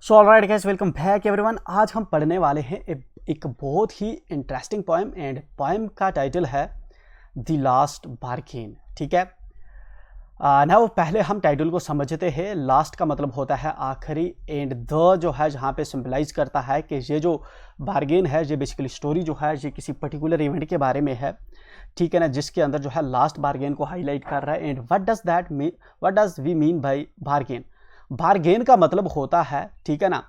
So alright guys, welcome back everyone. आज हम पढ़ने वाले हैं एक बहुत ही इंटरेस्टिंग पोएम एंड पोएम का टाइटल है द लास्ट बार्गेन। ठीक है ना, वो पहले हम टाइटल को समझते हैं। लास्ट का मतलब होता है आखिरी, एंड द जो है जहाँ पे सिंबलाइज करता है कि ये जो बार्गेन है, ये बेसिकली स्टोरी जो है ये किसी पर्टिकुलर इवेंट के बारे में है। ठीक है ना, जिसके अंदर जो है लास्ट बार्गेन को हाईलाइट कर रहा है। And what does we mean by bargain. Bargain का मतलब होता है, ठीक है ना,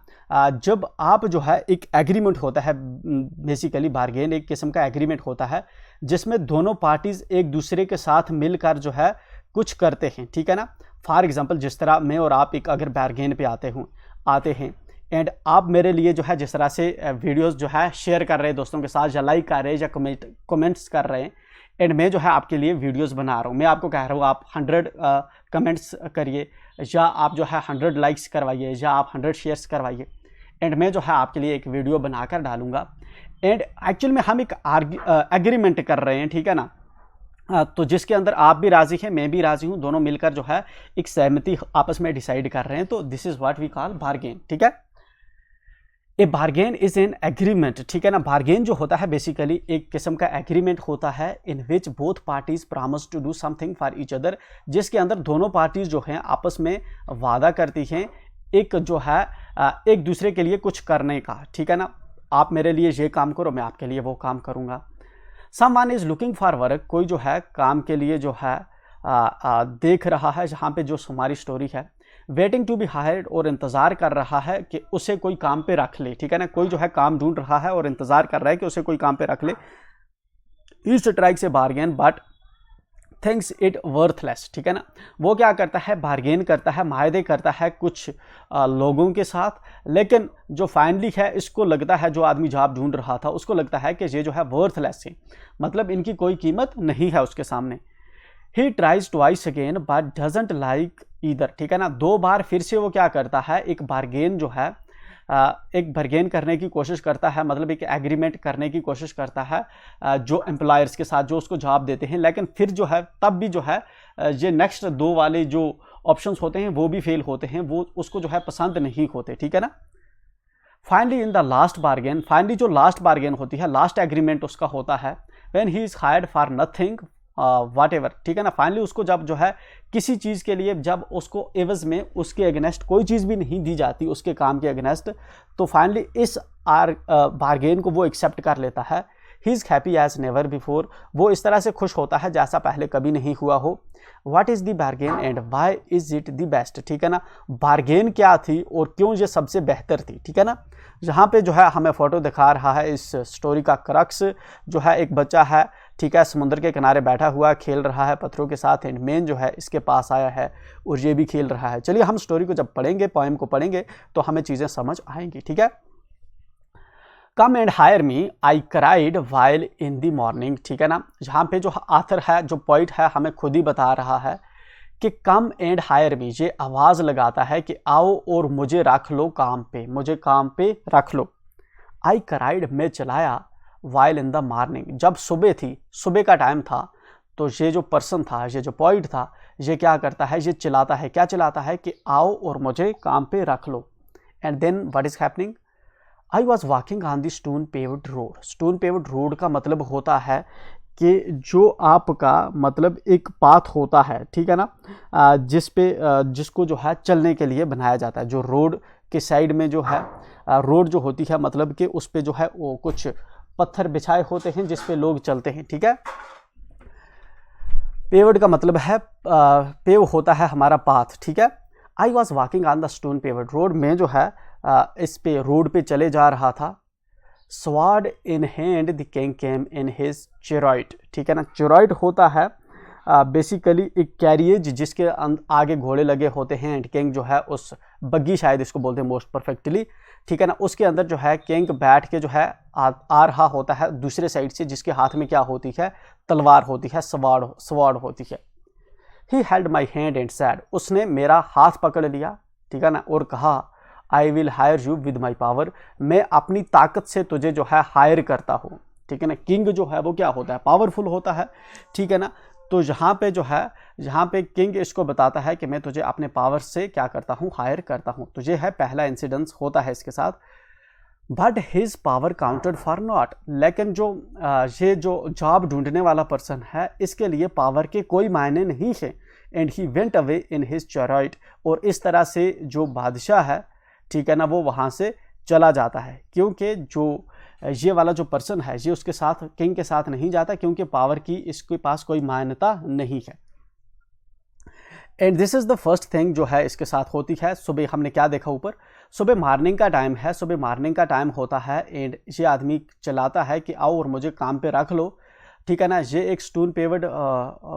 जब आप जो है एक एग्रीमेंट होता है। बेसिकली बार्गेन एक किस्म का एग्रीमेंट होता है जिसमें दोनों पार्टीज एक दूसरे के साथ मिलकर जो है कुछ करते हैं। ठीक है ना, फॉर एग्जांपल जिस तरह मैं और आप एक अगर बार्गेन पे आते हैं एंड आप मेरे लिए जो है जिस तरह से वीडियोस जो है शेयर कर रहे हैं दोस्तों के साथ, या लाइक कर रहे हैं या कमेंट्स कर रहे हैं, एंड मैं जो है आपके लिए वीडियोस बना रहा हूँ। मैं आपको कह रहा हूँ आप 100 कमेंट्स करिए, या आप जो है 100 लाइक्स करवाइए, या आप 100 शेयर्स करवाइए, एंड मैं जो है आपके लिए एक वीडियो बनाकर डालूंगा। एंड एक्चुअल में हम एक एग्रीमेंट कर रहे हैं, ठीक है ना, तो जिसके अंदर आप भी राजी हैं, मैं भी राजी हूँ, दोनों मिलकर जो है एक सहमति आपस में डिसाइड कर रहे हैं। तो this is what we call bargain. ठीक है, a bargain is an agreement. ठीक है ना, बार्गेन जो होता है बेसिकली एक किस्म का एग्रीमेंट होता है in which both parties promise to do something for each other, जिसके अंदर दोनों पार्टीज जो हैं आपस में वादा करती हैं एक जो है एक दूसरे के लिए कुछ करने का। ठीक है ना, आप मेरे लिए ये काम करो, मैं आपके लिए वो काम करूँगा। Someone is looking for work, कोई जो है काम के लिए जो है देख रहा है, जहाँ पे जो हमारी स्टोरी है। वेटिंग टू बी हायर्ड, और इंतज़ार कर रहा है कि उसे कोई काम पे रख ले। ठीक है ना, कोई जो है काम ढूंढ रहा है और इंतज़ार कर रहा है कि उसे कोई काम पे रख ले। He strikes a bargain but thinks it worthless. ठीक है ना, वो क्या करता है, बार्गेन करता है, माहदे करता है कुछ लोगों के साथ, लेकिन जो फाइनली है इसको लगता है, जो आदमी जॉब ढूंढ रहा था उसको लगता है कि ये जो है वर्थलेस है, मतलब इनकी कोई कीमत नहीं है उसके सामने। He tries twice again but doesn't like either. ठीक है ना, 2 बार फिर से वो क्या करता है, एक बार्गेन जो है एक बार्गेन करने की कोशिश करता है, मतलब एक एग्रीमेंट करने की कोशिश करता है जो एम्प्लॉयर्स के साथ जो उसको जॉब देते हैं, लेकिन फिर जो है तब भी जो है ये नेक्स्ट 2 वाले जो ऑप्शंस होते हैं वो भी फेल होते हैं, वो उसको जो है पसंद नहीं होते। ठीक है ना, finally in the last bargain, finally जो लास्ट बार्गेन होती है, लास्ट एग्रीमेंट उसका होता है when he is hired for nothing whatever. ठीक है ना, फाइनली उसको जब जो है किसी चीज़ के लिए, जब उसको एवज में उसके अगेंस्ट कोई चीज़ भी नहीं दी जाती उसके काम के अगेंस्ट, तो फाइनली इस बार्गेन को वो एक्सेप्ट कर लेता है। He is happy as never before, वो इस तरह से खुश होता है जैसा पहले कभी नहीं हुआ हो। What is the bargain and why is it the best. ठीक है ना, बार्गेन क्या थी और क्यों ये सबसे बेहतर थी। ठीक है ना, जहाँ पे जो है हमें फ़ोटो दिखा रहा है इस स्टोरी का क्रक्स जो है, एक बच्चा है, ठीक है, समुद्र के किनारे बैठा हुआ खेल रहा है पत्थरों के साथ, एंड मैन जो है इसके पास आया है और ये भी खेल रहा है। चलिए हम स्टोरी को जब पढ़ेंगे, पोएम को पढ़ेंगे, तो हमें चीज़ें समझ आएंगी। ठीक है, come and hire me I cried while in the morning. ठीक है ना, जहाँ पे जो आथर है, जो पोइट है, हमें खुद ही बता रहा है कि कम एंड हायर मी, ये आवाज़ लगाता है कि आओ और मुझे रख लो काम पे, मुझे काम पे रख लो। आई क्राइड, मैं चलाया, वाइल इन द मॉर्निंग, जब सुबह थी, सुबह का टाइम था, तो ये जो पर्सन था, ये जो पोइट था, ये क्या करता है, ये चिल्लाता है। क्या चिल्लाता है कि आओ और मुझे काम पे रख लो। And then what is happening, I was walking on the stone paved road. Stone paved road का मतलब होता है कि जो आपका मतलब एक पाथ होता है, ठीक है ना, जिसको जो है चलने के लिए बनाया जाता है। जो रोड के साइड में जो है रोड जो होती है, मतलब कि उस पर जो है वो कुछ पत्थर बिछाए होते हैं जिस पे लोग चलते हैं। ठीक है, पेव्ड का मतलब है पेव होता है हमारा पाथ। ठीक है, आई was walking on the stone paved road, में जो है इस पे रोड पे चले जा रहा था। Sword in hand the king came in his chariot. ठीक है ना, चेरॉइट होता है बेसिकली एक कैरियज जिसके आगे घोड़े लगे होते हैं, एंड किंग जो है उस बग्गी, शायद इसको बोलते हैं मोस्ट परफेक्टली। ठीक है ना, उसके अंदर जो है किंग बैठ के जो है आ रहा होता है दूसरे साइड से, जिसके हाथ में क्या होती है, तलवार होती है, स्वॉर्ड होती है। He held my hand and sad, उसने मेरा हाथ पकड़ लिया, ठीक है ना, और कहा I will hire you with my power, मैं अपनी ताकत से तुझे जो है हायर करता हूँ। ठीक है ना, किंग जो है वो क्या होता है, पावरफुल होता है। ठीक है ना, तो यहाँ पे किंग इसको बताता है कि मैं तुझे अपने पावर से क्या करता हूँ, हायर करता हूँ। तो ये है पहला इंसिडेंस होता है इसके साथ। But his power counted for not, लेकिन ये जो जॉब ढूंढने वाला पर्सन है इसके लिए पावर के कोई मायने नहीं है। And he went away in his chariot, और इस तरह से जो बादशाह है, ठीक है ना, वो वहाँ से चला जाता है, क्योंकि जो ये वाला जो पर्सन है ये उसके साथ, किंग के साथ नहीं जाता, क्योंकि पावर की इसके पास कोई मान्यता नहीं है। And this is the first thing जो है इसके साथ होती है। सुबह हमने क्या देखा ऊपर, सुबह मॉर्निंग का टाइम है, सुबह मॉर्निंग का टाइम होता है। एंड ये आदमी चलाता है कि आओ और मुझे काम पे रख लो, ठीक है ना। ये एक स्टोन पेवर्ड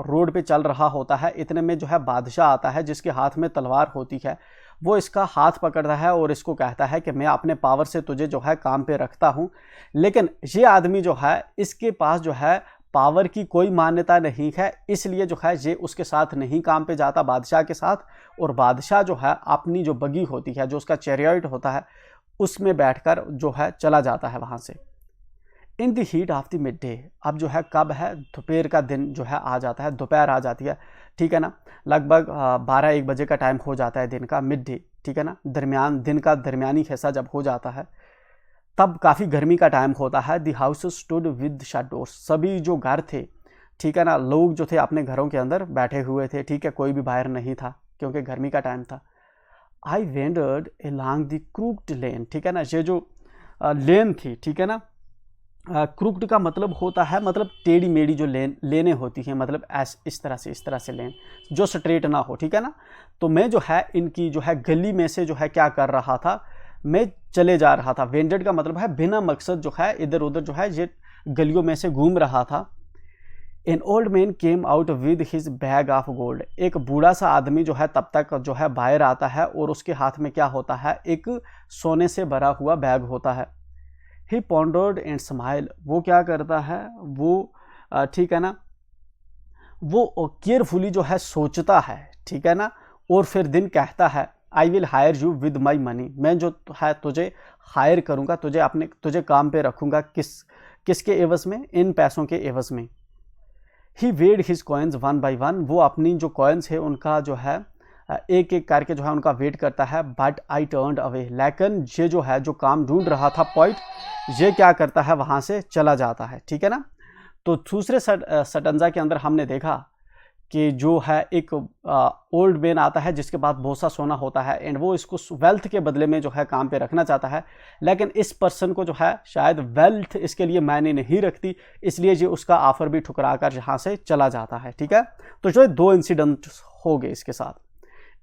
रोड पे चल रहा होता है। इतने में जो है बादशाह आता है जिसके हाथ में तलवार होती है। वो इसका हाथ पकड़ता है और इसको कहता है कि मैं अपने पावर से तुझे जो है काम पे रखता हूँ। लेकिन ये आदमी जो है इसके पास जो है पावर की कोई मान्यता नहीं है, इसलिए जो है ये उसके साथ नहीं काम पे जाता, बादशाह के साथ। और बादशाह जो है अपनी जो बगी होती है, जो उसका चैरियट होता है, उसमें बैठकर जो है चला जाता है वहाँ से। In the heat of the mid day, अब जो है कब है, दोपहर का दिन जो है आ जाता है, दोपहर आ जाती है, ठीक है ना। लगभग 12-1 बजे का टाइम हो जाता है दिन का, मिड डे, ठीक है ना। दरमियान दिन का दरमियानी हिस्सा जब हो जाता है तब काफ़ी गर्मी का टाइम होता है। The house stood with shut doors, सभी जो घर थे, ठीक है ना, लोग जो थे अपने घरों के अंदर बैठे हुए थे, ठीक है, कोई भी बाहर नहीं था क्योंकि गर्मी का टाइम था। आई वेंडर्ड अलोंग द क्रूक्ड लेन, ठीक है ना, ये जो लेन थी, ठीक है ना, क्रूक्ड का मतलब होता है, मतलब टेढ़ी मेढ़ी जो लेने होती हैं, मतलब इस तरह से लेन जो स्ट्रेट ना हो, ठीक है ना। तो मैं जो है इनकी जो है गली में से जो है क्या कर रहा था, मैं चले जा रहा था। वेंडेड का मतलब है बिना मकसद जो है इधर उधर जो है ये गलियों में से घूम रहा था। An old man came out with his bag of gold, एक बूढ़ा सा आदमी जो है तब तक जो है बाहर आता है और उसके हाथ में क्या होता है, एक सोने से भरा हुआ बैग होता है। ही पॉन्डर्ड एंड स्माइल, वो क्या करता है, वो ठीक है ना, वो केयरफुली जो है सोचता है, ठीक है ना। और फिर दिन कहता है I will hire you with my money, मैं जो है तुझे हायर करूँगा, तुझे काम पे रखूँगा, किसके एवज में, इन पैसों के एवज में। He weighed his coins one by one, वो अपनी जो कॉइन्स है उनका जो है एक एक करके जो है उनका वेट करता है। बट आई टर्नड अवे, लेकिन ये जो है जो काम ढूंढ रहा था पॉइंट, ये क्या करता है, वहाँ से चला जाता है, ठीक है ना। तो दूसरे सटंजा के अंदर हमने देखा कि जो है एक ओल्ड मैन आता है जिसके पास बहुत सा सोना होता है एंड वो इसको वेल्थ के बदले में जो है काम पे रखना चाहता है। लेकिन इस पर्सन को जो है शायद वेल्थ इसके लिए मायने नहीं रखती, इसलिए ये उसका ऑफर भी ठुकरा कर यहाँ से चला जाता है, ठीक है। तो जो 2 इंसिडेंट हो गए इसके साथ।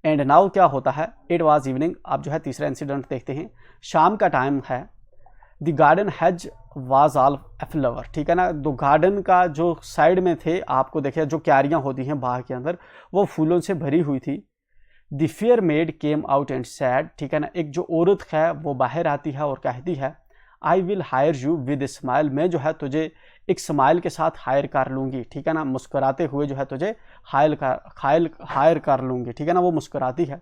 एंड नाउ क्या होता है, इट वॉज इवनिंग, अब जो है तीसरा इंसिडेंट देखते हैं। शाम का टाइम है। The garden has was all flower, ठीक है ना। तो गार्डन का जो साइड में थे, आपको देखिए जो क्यारियाँ होती हैं बाग के अंदर, वो फूलों से भरी हुई थी। The fair made came out and sad, ठीक है ना, एक जो औरत है वो बाहर आती है और कहती है I will hire you with smile, मैं जो है तुझे एक स्माइल के साथ हायर कर लूँगी, ठीक है ना, मुस्कुराते हुए जो है तुझे हायर कर लूँगी, ठीक है ना। वो मुस्कुराती है।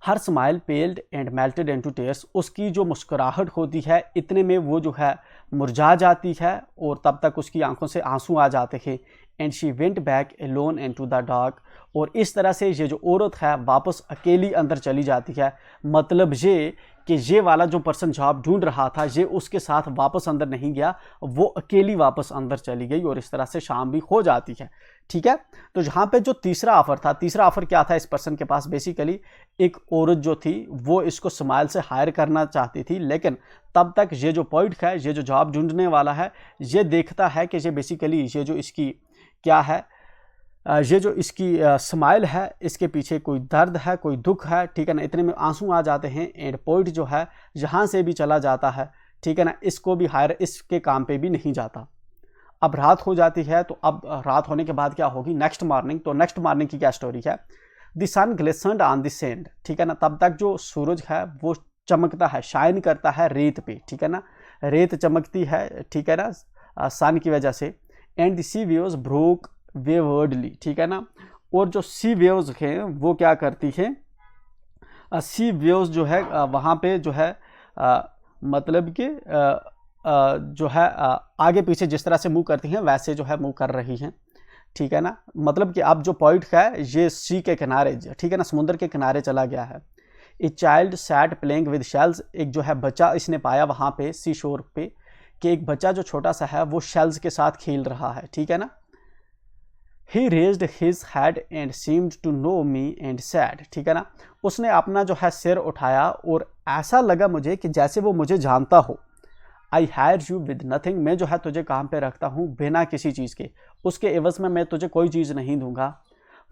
Her smile पेल्ड and melted into tears, उसकी जो मुस्कुराहट होती है इतने में वो जो है मुरझा जाती है और तब तक उसकी आंखों से आंसू आ जाते हैं। And she went back alone into the dark, और इस तरह से ये जो औरत है वापस अकेली अंदर चली जाती है। मतलब ये कि ये वाला जो पर्सन जॉब ढूंढ रहा था ये उसके साथ वापस अंदर नहीं गया, वो अकेली वापस अंदर चली गई और इस तरह से शाम भी हो जाती है, ठीक है। तो यहाँ पे जो तीसरा ऑफर था, तीसरा ऑफर क्या था इस पर्सन के पास, बेसिकली एक औरत जो थी वो इसको स्माइल से हायर करना चाहती थी। लेकिन तब तक ये जो पॉइंट है, ये जो जॉब ढूंढने वाला है, ये देखता है कि ये बेसिकली ये जो इसकी क्या है, ये जो इसकी स्माइल है इसके पीछे कोई दर्द है, कोई दुख है, ठीक है ना। इतने में आंसू आ जाते हैं एंड पॉइंट जो है यहाँ से भी चला जाता है, ठीक है ना। इसको भी हायर, इसके काम पे भी नहीं जाता। अब रात हो जाती है। तो अब रात होने के बाद क्या होगी, नेक्स्ट मॉर्निंग। तो नेक्स्ट मॉर्निंग की क्या स्टोरी है, the sun glistened on the sand, ठीक है ना। तब तक जो सूरज है वो चमकता है, शाइन करता है रेत पे, ठीक है ना, रेत चमकती है, ठीक है ना, सन की वजह से। And the sea waves broke waywardly, ठीक है ना। और जो सी वेव्स हैं वो क्या करती हैं, सी वेव्स जो है वहाँ पे जो है मतलब कि जो है आगे पीछे जिस तरह से मूव करती हैं वैसे जो है मूव कर रही हैं, ठीक है ना, मतलब कि अब जो पॉइंट है ये सी के किनारे, ठीक है ना, समुद्र के किनारे चला गया है। A child sat playing with shells, एक जो है बच्चा इसने पाया वहाँ पे सी शोर पे कि एक बच्चा जो छोटा सा है वो शेल्स के साथ खेल रहा है, ठीक है ना। He raised his head and seemed to know me and said, ठीक है ना, उसने अपना जो है सिर उठाया और ऐसा लगा मुझे कि जैसे वो मुझे जानता हो। I hire you with nothing, मैं जो है तुझे काम पे रखता हूँ बिना किसी चीज़ के, उसके एवज में मैं तुझे कोई चीज़ नहीं दूंगा।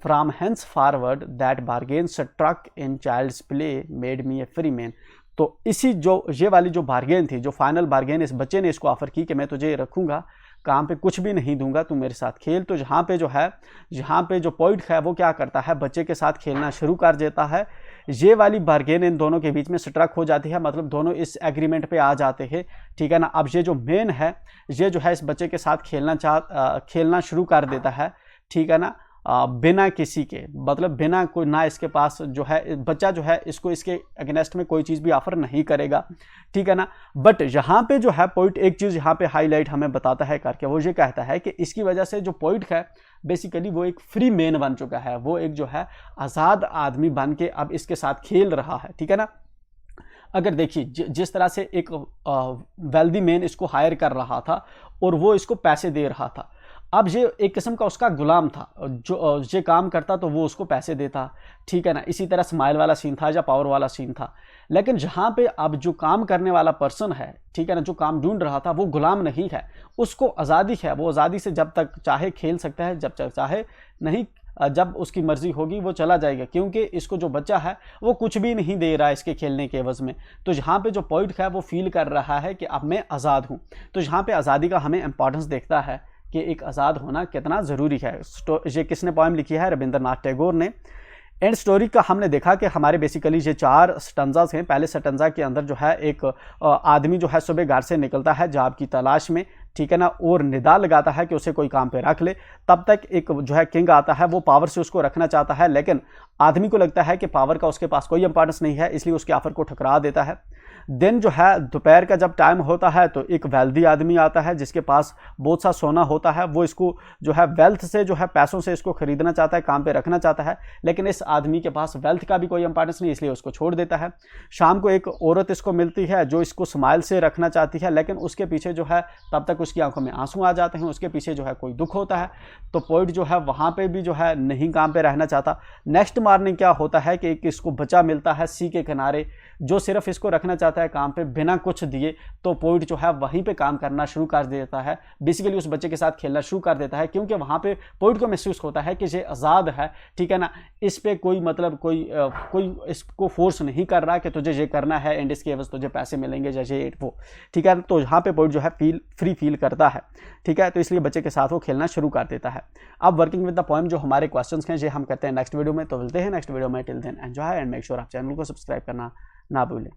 From henceforward that bargain struck in child's play made me a free man, तो इसी जो ये वाली जो बार्गेन थी, जो फाइनल बार्गेन इस बच्चे ने इसको ऑफर की कि मैं तुझे रखूंगा, काम पे कुछ भी नहीं दूंगा, तू मेरे साथ खेल। तो यहाँ पे जो पॉइंट है वो क्या करता है, बच्चे के साथ खेलना शुरू कर देता है। ये वाली बार्गेन इन दोनों के बीच में स्ट्रक हो जाती है, मतलब दोनों इस एग्रीमेंट पे आ जाते हैं, ठीक है ना। अब ये जो मेन है ये जो है इस बच्चे के साथ खेलना शुरू कर देता है, ठीक है ना, बिना किसी के, मतलब बिना कोई, ना इसके पास जो है बच्चा जो है इसको इसके अगेंस्ट में कोई चीज़ भी ऑफर नहीं करेगा, ठीक है ना। बट यहाँ पे जो है पॉइंट, एक चीज़ यहाँ पे हाईलाइट हमें बताता है करके, वो ये कहता है कि इसकी वजह से जो पॉइंट है बेसिकली वो एक फ्री मैन बन चुका है, वो एक जो है आज़ाद आदमी बन के अब इसके साथ खेल रहा है, ठीक है ना। अगर देखिए जिस तरह से एक वेल्दी मैन इसको हायर कर रहा था और वो इसको पैसे दे रहा था, अब ये एक किस्म का उसका गुलाम था, जो ये काम करता तो वो उसको पैसे देता, ठीक है ना। इसी तरह स्माइल वाला सीन था या पावर वाला सीन था। लेकिन जहाँ पे अब जो काम करने वाला पर्सन है, ठीक है ना, जो काम ढूंढ रहा था, वो गुलाम नहीं है, उसको आज़ादी है, वो आज़ादी से जब तक चाहे खेल सकता है, जब तक चाहे नहीं, जब उसकी मर्जी होगी वो चला जाएगा, क्योंकि इसको जो बच्चा है वो कुछ भी नहीं दे रहा है इसके खेलने के एवज में। तो यहाँ पे जो पॉइंट है वो फील कर रहा है कि अब मैं आज़ाद हूँ। तो यहाँ पे आज़ादी का हमें इंपॉर्टेंस देखता है कि एक आज़ाद होना कितना ज़रूरी है। ये किसने पोएम लिखी है? रविंद्रनाथ टैगोर ने। एंड स्टोरी का हमने देखा कि हमारे बेसिकली ये 4 स्टंजास हैं। पहले स्टंजा के अंदर जो है एक आदमी जो है सुबह घर से निकलता है जॉब की तलाश में, ठीक है ना, और निदा लगाता है कि उसे कोई काम पे रख ले। तब तक एक जो है किंग आता है, वो पावर से उसको रखना चाहता है, लेकिन आदमी को लगता है कि पावर का उसके पास कोई इंपॉर्टेंस नहीं है, इसलिए उसके ऑफर को ठुकरा देता है। देन जो है दोपहर का जब टाइम होता है तो एक वेल्दी आदमी आता है जिसके पास बहुत सा सोना होता है। वो इसको जो है वेल्थ से, जो है पैसों से इसको खरीदना चाहता है, काम पे रखना चाहता है, लेकिन इस आदमी के पास वेल्थ का भी कोई इंपॉर्टेंस नहीं, इसलिए उसको छोड़ देता है। शाम को एक औरत इसको मिलती है जो इसको स्माइल से रखना चाहती है, लेकिन उसके पीछे जो है तब तक उसकी आंखों में आंसू आ जाते हैं, उसके पीछे जो है कोई दुख होता है। तो पॉइंट जो है वहाँ पे भी जो है नहीं काम पे रहना चाहता। नेक्स्ट मॉर्निंग क्या होता है कि एक इसको बच्चा मिलता है सी के किनारे, जो सिर्फ इसको रखना चाहता है काम पे बिना कुछ दिए। तो पॉइंट जो है वहीं पे काम करना शुरू कर देता है, बेसिकली उस बच्चे के साथ खेलना शुरू कर देता है, क्योंकि वहाँ पे पॉइंट को महसूस होता है कि ये आज़ाद है, ठीक है ना। इस पे कोई मतलब कोई इसको फोर्स नहीं कर रहा कि तुझे ये करना है एंड इसके एवज तुझे पैसे मिलेंगे जैसे वो, ठीक है। तो यहाँ पे पॉइंट जो है फ्री फील करता है, ठीक है। तो इसलिए बच्चे के साथ वो खेलना शुरू कर देता है। अब वर्किंग विद द पोएम जो हमारे क्वेश्चंस हैं ये हम करते हैं नेक्स्ट वीडियो में। तो मिलते हैं नेक्स्ट वीडियो में। Till then enjoy and make sure आप चैनल को सब्सक्राइब करना ना भूलें।